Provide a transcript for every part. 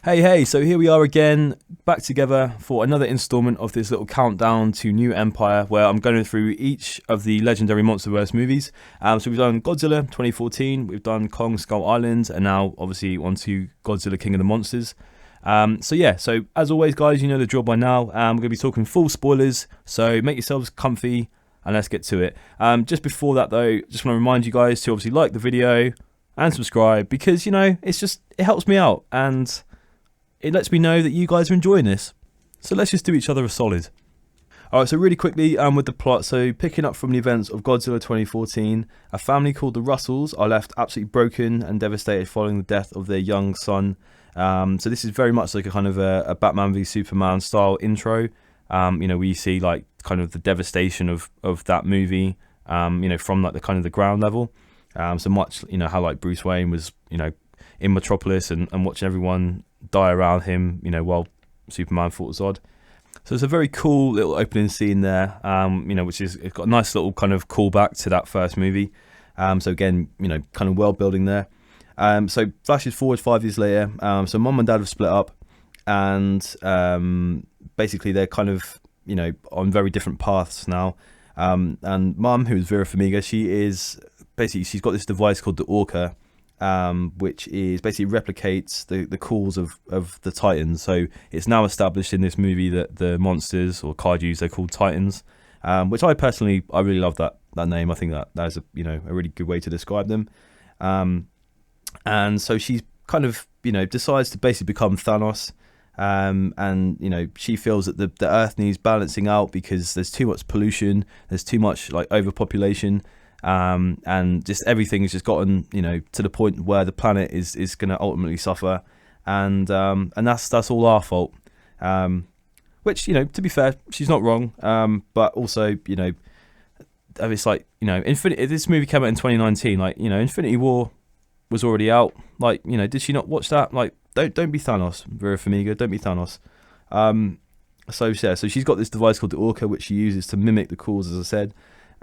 Hey, so here we are again, back together for another installment of this little countdown to New Empire, where I'm going through each of the legendary MonsterVerse movies. So we've done Godzilla 2014, we've done Kong Skull Island, and now obviously on to Godzilla King of the Monsters. So as always guys, you know the drill by now. We're going to be talking full spoilers, so make yourselves comfy and let's get to it. Just before that though, just want to remind you guys to obviously like the video and subscribe, because it helps me out and it lets me know that you guys are enjoying this. So let's just do each other a solid. Alright, so really quickly with the plot. So picking up from the events of Godzilla 2014, a family called the Russells are left absolutely broken and devastated following the death of their young son. So this is very much like a kind of a Batman v Superman style intro. We see like kind of the devastation of that movie, from like the kind of the ground level. So much, how like Bruce Wayne was, in Metropolis and watching everyone die around him, while Superman fought Zod. So it's a very cool little opening scene there, which is, it's got a nice little kind of callback to that first movie. So again, kind of world building there. So flashes forward 5 years later. So mum and dad have split up, and basically they're kind of, on very different paths now. And mum, who is Vera Farmiga, she's got this device called the Orca, which is basically replicates the calls of the Titans. So it's now established in this movie that the monsters or kaijus, they're called Titans, which I really love that name. I think that is a really good way to describe them. And so she's kind of decides to basically become Thanos, and she feels that the Earth needs balancing out because there's too much pollution, there's too much like overpopulation. And just everything has just gotten to the point where the planet is going to ultimately suffer, and that's all our fault, which to be fair, she's not wrong, but also it's like this movie came out in 2019, like Infinity War was already out, like did she not watch that? Like don't be Thanos, Vera Farmiga, don't be Thanos. So she's got this device called the Orca, which she uses to mimic the calls, as I said.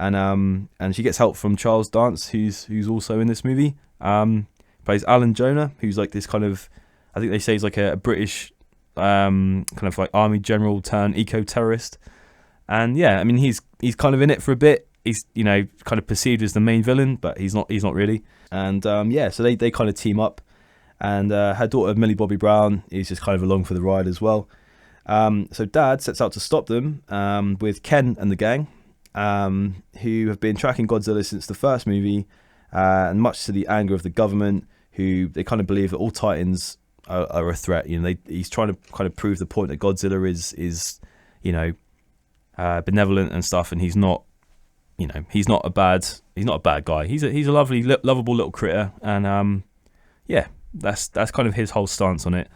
And she gets help from Charles Dance, who's also in this movie. Plays Alan Jonah, who's like this kind of, I think they say he's like a British kind of like army general turned eco-terrorist. And yeah, I mean he's kind of in it for a bit. He's kind of perceived as the main villain, but he's not really. And so they kind of team up. And her daughter Millie Bobby Brown is just kind of along for the ride as well. So Dad sets out to stop them with Ken and the gang, who have been tracking Godzilla since the first movie, and much to the anger of the government, who they kind of believe that all Titans are a threat. He's trying to kind of prove the point that Godzilla is benevolent and stuff, and he's not a bad guy. He's a lovely, lovable little critter, and that's kind of his whole stance on it.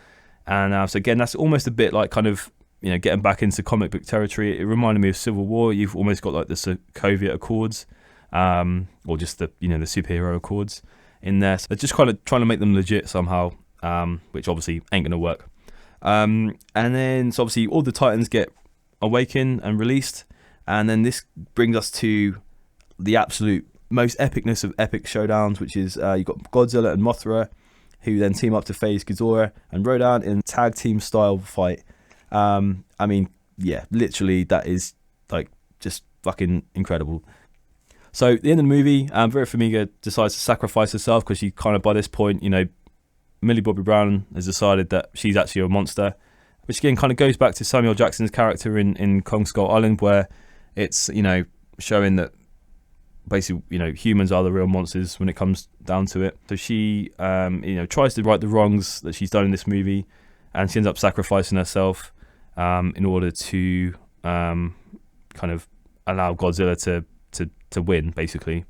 And so again, that's almost a bit like kind of getting back into comic book territory. It reminded me of Civil War. You've almost got like the Sokovia Accords, or just the the superhero Accords in there. So they're just kind of trying to make them legit somehow, which obviously ain't gonna work. And then so obviously all the Titans get awakened and released, and then this brings us to the absolute most epicness of epic showdowns, which is you've got Godzilla and Mothra, who then team up to face Ghidorah and Rodan in tag team style fight. I mean, yeah, literally that is like just fucking incredible. So at the end of the movie, Vera Farmiga decides to sacrifice herself because she kind of, by this point, Millie Bobby Brown has decided that she's actually a monster, which again kind of goes back to Samuel Jackson's character in Kong Skull Island, where it's showing that basically humans are the real monsters when it comes down to it. So she tries to right the wrongs that she's done in this movie, and she ends up sacrificing herself in order to kind of allow Godzilla to win, basically.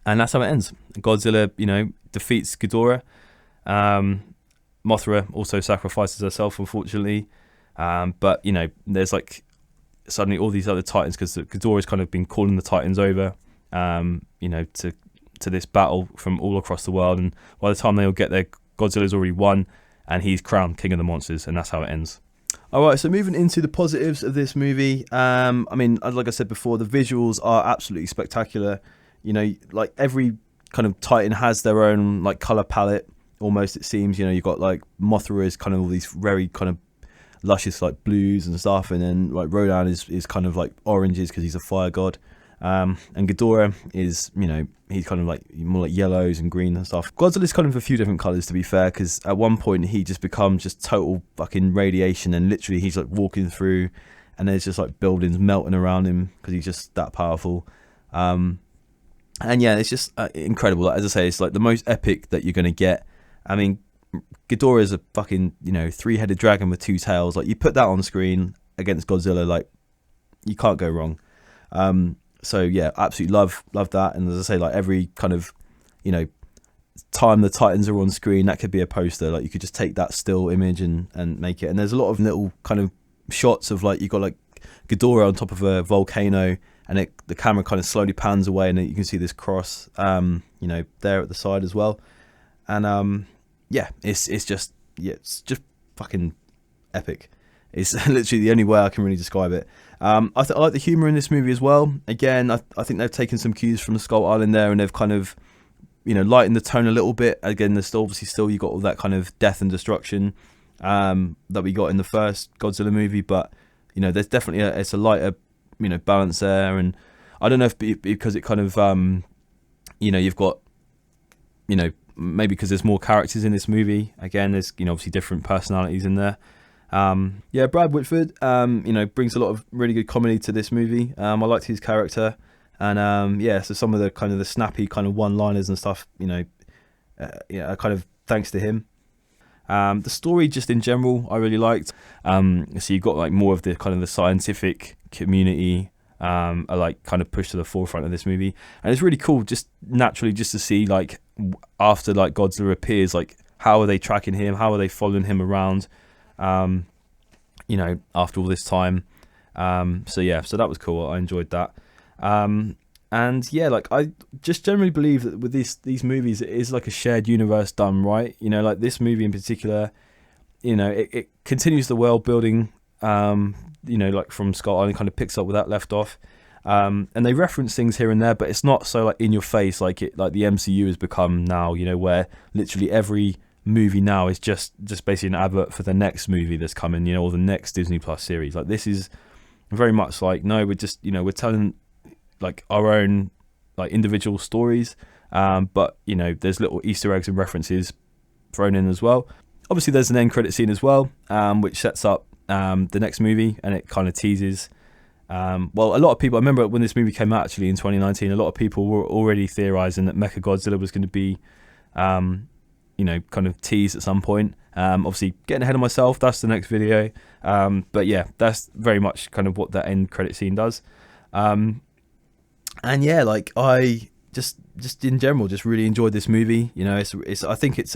And that's how it ends. Godzilla defeats Ghidorah. Mothra also sacrifices herself, unfortunately, but there's like suddenly all these other Titans, because Ghidorah's kind of been calling the Titans over to this battle from all across the world, and by the time they all get there, Godzilla's already won and he's crowned King of the Monsters, and that's how it ends. Alright, so moving into the positives of this movie, I mean, like I said before, the visuals are absolutely spectacular. Like every kind of Titan has their own like color palette. almost, it seems. You know, you've got like Mothra is kind of all these very kind of luscious like blues and stuff, and then like Rodan is kind of like oranges because he's a fire god. And Ghidorah is, you know, he's kind of like more like yellows and green and stuff. Godzilla's kind of a few different colours, to be fair, because at one point he just becomes just total fucking radiation, and literally he's like walking through and there's just like buildings melting around him because he's just that powerful. And yeah, it's just incredible. Like, as I say, it's like the most epic that you're going to get. I mean, Ghidorah is a fucking, you know, 3-headed dragon with 2 tails. Like, you put that on screen against Godzilla, like, you can't go wrong. So yeah, absolutely love that. And as I say, like every kind of, you know, time the Titans are on screen, that could be a poster. Like you could just take that still image and make it. And there's a lot of little kind of shots of like, you've got like Ghidorah on top of a volcano, and the camera kind of slowly pans away, and then you can see this cross, you know, there at the side as well. And yeah, it's just fucking epic. It's literally the only way I can really describe it. I like the humour in this movie as well. Again, I think they've taken some cues from Skull Island there, and they've kind of, you know, lightened the tone a little bit. Again, there's obviously still, you got all that kind of death and destruction that we got in the first Godzilla movie, but you know, there's definitely it's a lighter, you know, balance there. And I don't know if because it kind of you know, you've got, you know, maybe because there's more characters in this movie. Again, there's, you know, obviously different personalities in there. Yeah, Brad Whitford, you know, brings a lot of really good comedy to this movie. I liked his character, and yeah, so some of the kind of the snappy kind of one-liners and stuff, you know, yeah, kind of thanks to him. The story just in general, I really liked. So you've got like more of the kind of the scientific community, are like kind of pushed to the forefront of this movie, and it's really cool just naturally just to see like after like Godzilla appears, like how are they tracking him, how are they following him around, you know, after all this time. So yeah, so that was cool. I enjoyed that. And yeah, like I just generally believe that with these movies, it is like a shared universe done right. You know, like this movie in particular, you know, it continues the world building, you know, like from Skull Island, kind of picks up where that left off. And they reference things here and there, but it's not so like in your face like the MCU has become now, you know, where literally every movie now is just basically an advert for the next movie that's coming, you know, or the next Disney Plus series. Like this is very much like, no, we're just, you know, we're telling like our own like individual stories, but you know, there's little Easter eggs and references thrown in as well. Obviously there's an end credit scene as well, which sets up the next movie, and it kind of teases, well, a lot of people, I remember when this movie came out actually in 2019, a lot of people were already theorizing that Mechagodzilla was going to be you know, kind of teased at some point. Obviously getting ahead of myself, that's the next video, but yeah, that's very much kind of what that end credit scene does. And yeah, like I just in general just really enjoyed this movie. You know, it's I think it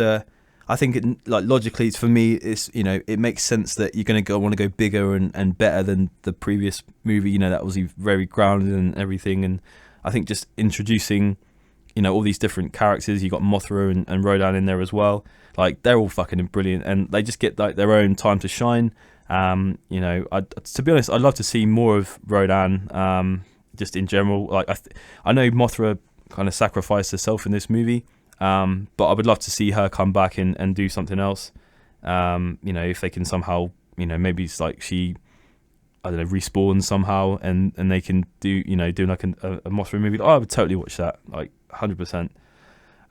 like logically, it's, for me, it's, you know, it makes sense that you're going to want to go bigger and better than the previous movie. You know, that was very grounded and everything. And I think just introducing, you know, all these different characters, you got Mothra and Rodan in there as well. Like they're all fucking brilliant, and they just get like their own time to shine. You know, to be honest, I'd love to see more of Rodan. Just in general, like I know Mothra kind of sacrificed herself in this movie, but I would love to see her come back and do something else. You know, if they can somehow, you know, maybe it's like she, I don't know, respawns somehow, and they can do like a Mothra movie. I would totally watch that, like 100%.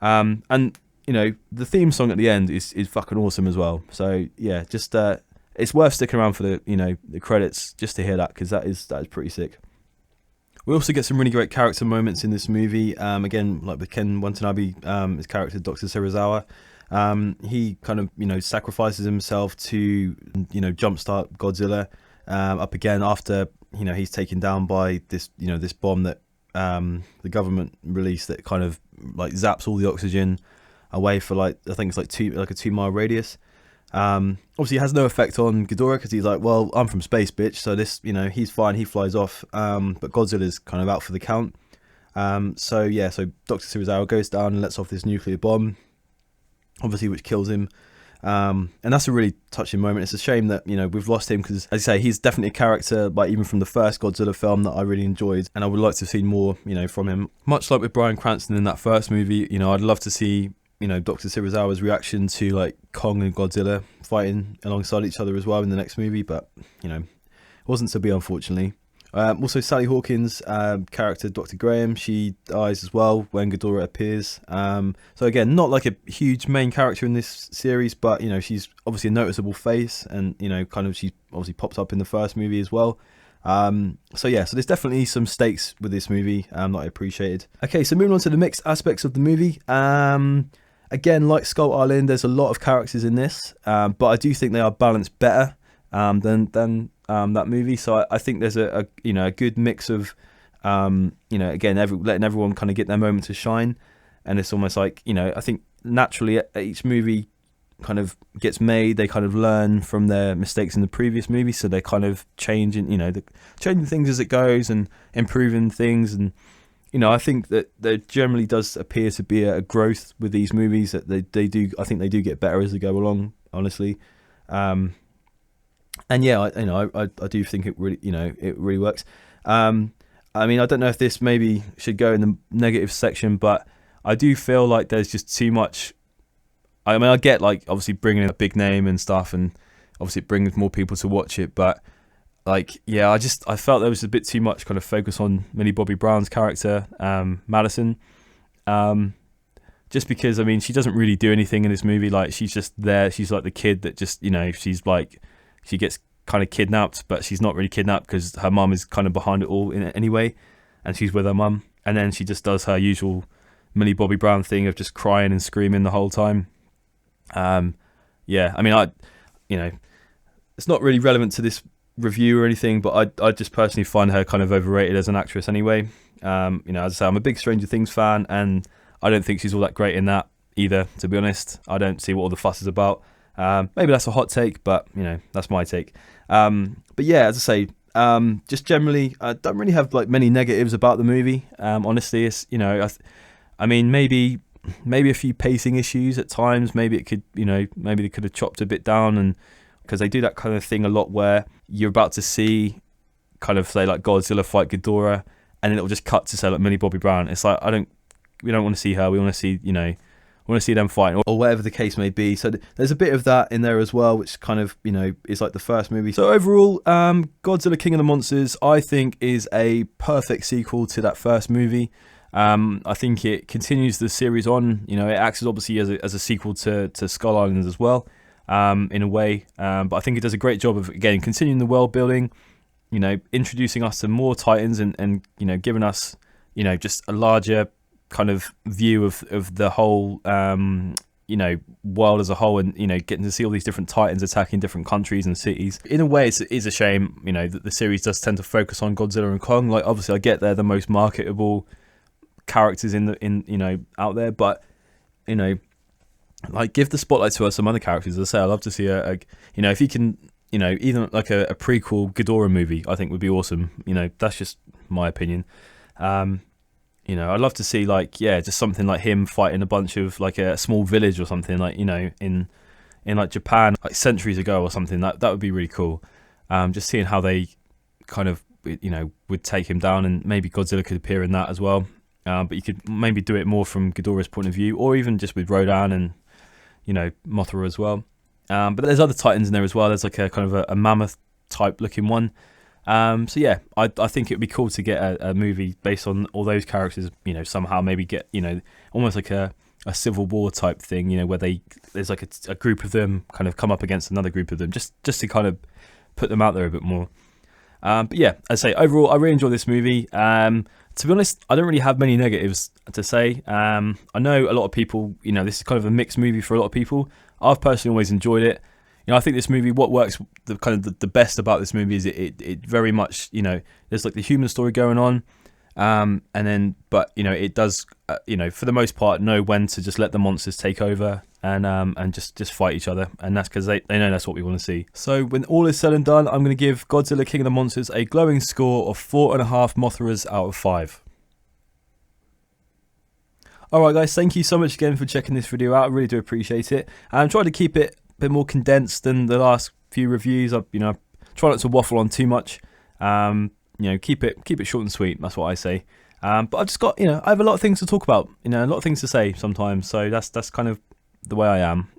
And you know, the theme song at the end is fucking awesome as well. So yeah, just it's worth sticking around for the, you know, the credits just to hear that, because that is pretty sick. We also get some really great character moments in this movie. Again, like with Ken Watanabe, his character Dr. Serizawa, he kind of, you know, sacrifices himself to, you know, jumpstart Godzilla up again after, you know, he's taken down by this, you know, this bomb that the government released that kind of like zaps all the oxygen away for like, I think it's like a 2-mile radius. Obviously it has no effect on Ghidorah because he's like, well, I'm from space, bitch, so this, you know, he's fine, he flies off, but Godzilla's kind of out for the count. So yeah, so Dr. Serizawa goes down and lets off this nuclear bomb, obviously, which kills him, and that's a really touching moment. It's a shame that, you know, we've lost him, because as I say, he's definitely a character, like even from the first Godzilla film, that I really enjoyed, and I would like to see more, you know, from him. Much like with Bryan Cranston in that first movie, you know, I'd love to see Dr. Serizawa's reaction to like Kong and Godzilla fighting alongside each other as well in the next movie, but it wasn't to be, unfortunately. Also, Sally Hawkins' character, Dr. Graham, she dies as well when Ghidorah appears. So again, not like a huge main character in this series, but she's obviously a noticeable face, and she obviously pops up in the first movie as well. So there's definitely some stakes with this movie that I appreciated. Okay, so moving on to the mixed aspects of the movie. Again, like Skull Island, there's a lot of characters in this, but I do think they are balanced better than that movie. So I think there's a good mix of again letting everyone kind of get their moment to shine, and it's almost like I think naturally each movie kind of gets made, they kind of learn from their mistakes in the previous movie, so they're kind of changing changing things as it goes and improving things. And I think that there generally does appear to be a growth with these movies, that they do. I think they do get better as they go along, honestly. And yeah, I do think it really works. I mean, I don't know if this maybe should go in the negative section, but I do feel like there's just too much. I mean, I get like obviously bringing in a big name and stuff, and obviously it brings more people to watch it, but like, yeah, I felt there was a bit too much kind of focus on Millie Bobby Brown's character, Madison. Just because, I mean, she doesn't really do anything in this movie. Like, she's just there. She's like the kid that just, she's like, she gets kind of kidnapped, but she's not really kidnapped because her mum is kind of behind it all in it anyway, and she's with her mum. And then she just does her usual Millie Bobby Brown thing of just crying and screaming the whole time. Yeah, I mean, it's not really relevant to this review or anything, but I just personally find her kind of overrated as an actress anyway. As I say, I'm a big Stranger Things fan, and I don't think she's all that great in that either, to be honest. I don't see what all the fuss is about. Maybe that's a hot take, but that's my take. But yeah, as I say, just generally, I don't really have like many negatives about the movie. Honestly, it's I mean, maybe a few pacing issues at times. Maybe it could, maybe they could have chopped a bit down, and because they do that kind of thing a lot where you're about to see kind of say like Godzilla fight Ghidorah, and then it'll just cut to say like Millie Bobby Brown. It's like, we don't want to see her. We want to see, them fighting, or whatever the case may be. So there's a bit of that in there as well, which kind of, is like the first movie. So overall, Godzilla King of the Monsters, I think, is a perfect sequel to that first movie. I think it continues the series on. It acts as obviously as a sequel to Skull Island as well, in a way. But I think it does a great job of, again, continuing the world building, introducing us to more Titans, and giving us, just a larger kind of view of the whole, world as a whole, and, getting to see all these different Titans attacking different countries and cities. In a way, it is a shame, that the series does tend to focus on Godzilla and Kong. Like, obviously, I get they're the most marketable characters out there, but like, give the spotlight to some other characters. As I say, I'd love to see if you can, even like a prequel Ghidorah movie, I think would be awesome. That's just my opinion. I'd love to see just something like him fighting a bunch of like a small village or something, like, in like Japan, like centuries ago or something. That would be really cool. Just seeing how they kind of would take him down, and maybe Godzilla could appear in that as well. But you could maybe do it more from Ghidorah's point of view, or even just with Rodan and Mothra as well. But there's other Titans in there as well. There's like a kind of a mammoth type looking one. So yeah, I think it would be cool to get a movie based on all those characters. Somehow maybe get almost like a Civil War type thing. Where there's like a group of them kind of come up against another group of them, just to kind of put them out there a bit more. But yeah, as I say, overall, I really enjoy this movie. To be honest, I don't really have many negatives to say. I know a lot of people, this is kind of a mixed movie for a lot of people. I've personally always enjoyed it. I think this movie, what works the best about this movie is it very much, there's like the human story going on. And then, but it does, for the most part, know when to just let the monsters take over and just fight each other, and that's because they know that's what we want to see. So when all is said and done, I'm going to give Godzilla King of the Monsters a glowing score of 4.5 Mothras out of 5. Alright guys, thank you so much again for checking this video out. I really do appreciate it. I'm trying to keep it a bit more condensed than the last few reviews. I try not to waffle on too much. Keep it short and sweet. That's what I say. But I've just got, I have a lot of things to talk about, a lot of things to say sometimes. So that's kind of the way I am.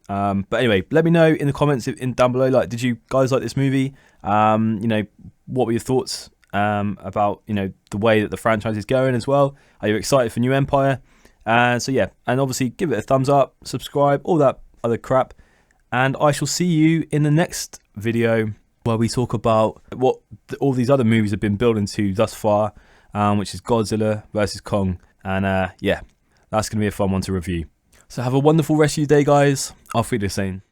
But anyway, let me know in the comments down below, like, did you guys like this movie? What were your thoughts about, the way that the franchise is going as well? Are you excited for New Empire? So yeah, and obviously give it a thumbs up, subscribe, all that other crap. And I shall see you in the next video where we talk about what all these other movies have been building to thus far, which is Godzilla versus Kong. And yeah, that's going to be a fun one to review. So have a wonderful rest of your day, guys. Auf Wiedersehen.